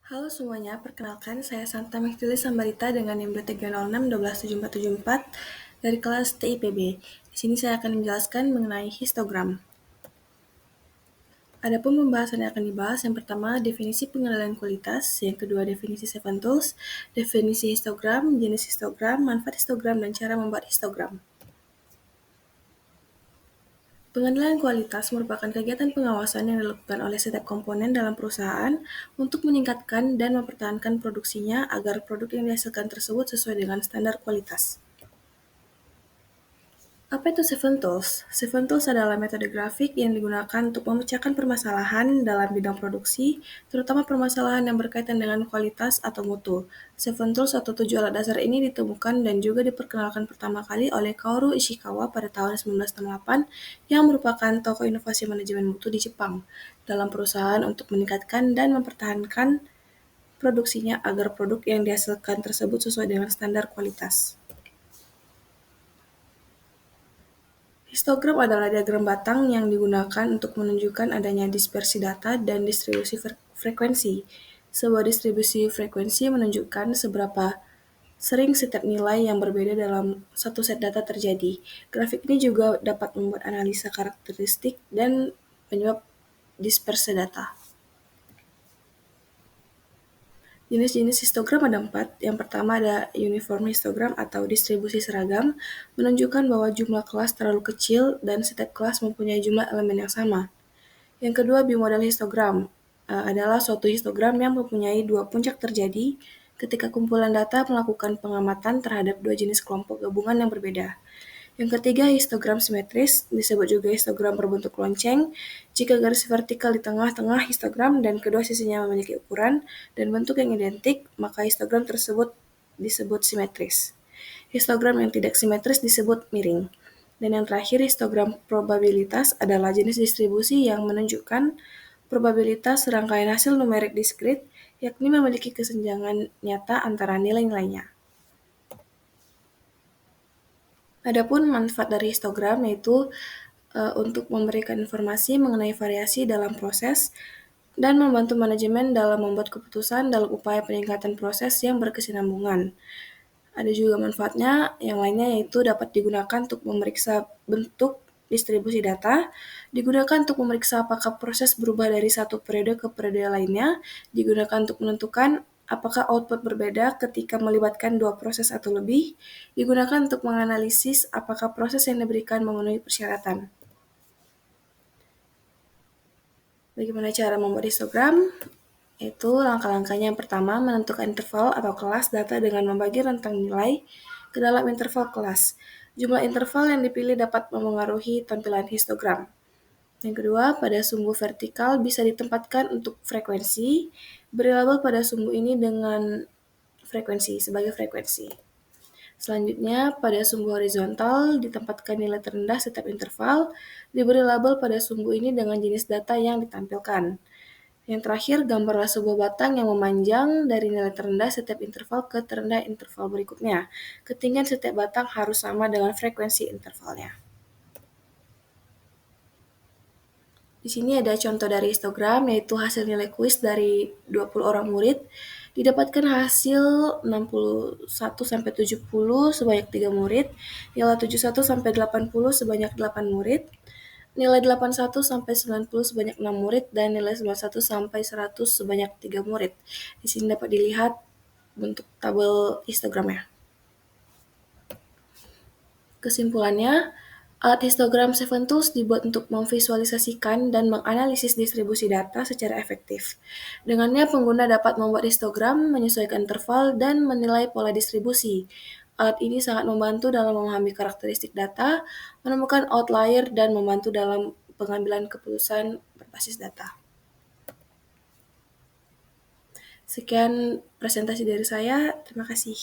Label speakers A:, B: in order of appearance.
A: Halo semuanya, perkenalkan saya Santa Mektilis Sambarita dengan NIM 306 12744 dari kelas TIPB. Di sini saya akan menjelaskan mengenai histogram. Adapun pembahasan yang akan dibahas, yang pertama definisi pengenalan kualitas, yang kedua definisi Seven Tools, definisi histogram, jenis histogram, manfaat histogram, dan cara membuat histogram. Pengenalan kualitas merupakan kegiatan pengawasan yang dilakukan oleh setiap komponen dalam perusahaan untuk meningkatkan dan mempertahankan produksinya agar produk yang dihasilkan tersebut sesuai dengan standar kualitas. Apa itu Seven Tools? Seven Tools adalah metode grafik yang digunakan untuk memecahkan permasalahan dalam bidang produksi, terutama permasalahan yang berkaitan dengan kualitas atau mutu. Seven Tools atau 7 alat dasar ini ditemukan dan juga diperkenalkan pertama kali oleh Kaoru Ishikawa pada tahun 1968 yang merupakan tokoh inovasi manajemen mutu di Jepang dalam perusahaan untuk meningkatkan dan mempertahankan produksinya agar produk yang dihasilkan tersebut sesuai dengan standar kualitas. Histogram adalah diagram batang yang digunakan untuk menunjukkan adanya dispersi data dan distribusi frekuensi. Sebuah distribusi frekuensi menunjukkan seberapa sering setiap nilai yang berbeda dalam satu set data terjadi. Grafik ini juga dapat membuat analisa karakteristik dan penyebab dispersi data. Jenis-jenis histogram ada 4. Yang pertama ada uniform histogram atau distribusi seragam, menunjukkan bahwa jumlah kelas terlalu kecil dan setiap kelas mempunyai jumlah elemen yang sama. Yang kedua, bimodal histogram adalah suatu histogram yang mempunyai dua puncak terjadi ketika kumpulan data melakukan pengamatan terhadap dua jenis kelompok gabungan yang berbeda. Yang ketiga, histogram simetris, disebut juga histogram berbentuk lonceng, jika garis vertikal di tengah-tengah histogram dan kedua sisinya memiliki ukuran dan bentuk yang identik, maka histogram tersebut disebut simetris. Histogram yang tidak simetris disebut miring. Dan yang terakhir, histogram probabilitas adalah jenis distribusi yang menunjukkan probabilitas rangkaian hasil numerik diskrit, yakni memiliki kesenjangan nyata antara nilai-nilainya. Adapun manfaat dari histogram yaitu untuk memberikan informasi mengenai variasi dalam proses dan membantu manajemen dalam membuat keputusan dalam upaya peningkatan proses yang berkesinambungan. Ada juga manfaatnya yang lainnya yaitu dapat digunakan untuk memeriksa bentuk distribusi data, digunakan untuk memeriksa apakah proses berubah dari satu periode ke periode lainnya, digunakan untuk menentukan apakah output berbeda ketika melibatkan dua proses atau lebih, digunakan untuk menganalisis apakah proses yang diberikan memenuhi persyaratan. Bagaimana cara membuat histogram? Itu langkah-langkahnya. Yang pertama, menentukan interval atau kelas data dengan membagi rentang nilai ke dalam interval kelas. Jumlah interval yang dipilih dapat memengaruhi tampilan histogram. Yang kedua, pada sumbu vertikal bisa ditempatkan untuk frekuensi. Beri label pada sumbu ini dengan frekuensi, sebagai frekuensi. Selanjutnya, pada sumbu horizontal ditempatkan nilai terendah setiap interval. Diberi label pada sumbu ini dengan jenis data yang ditampilkan. Yang terakhir, gambarlah sebuah batang yang memanjang dari nilai terendah setiap interval ke terendah interval berikutnya. Ketinggian setiap batang harus sama dengan frekuensi intervalnya. Di sini ada contoh dari histogram, yaitu hasil nilai kuis dari 20 orang murid. Didapatkan hasil 61-70 sebanyak 3 murid, nilai 71-80 sebanyak 8 murid, nilai 81-90 sebanyak 6 murid, dan nilai 91-100 sebanyak 3 murid. Di sini dapat dilihat bentuk tabel histogramnya. Kesimpulannya, alat histogram Seven Tools dibuat untuk memvisualisasikan dan menganalisis distribusi data secara efektif. Dengannya, pengguna dapat membuat histogram, menyesuaikan interval, dan menilai pola distribusi. Alat ini sangat membantu dalam memahami karakteristik data, menemukan outlier, dan membantu dalam pengambilan keputusan berbasis data. Sekian presentasi dari saya, terima kasih.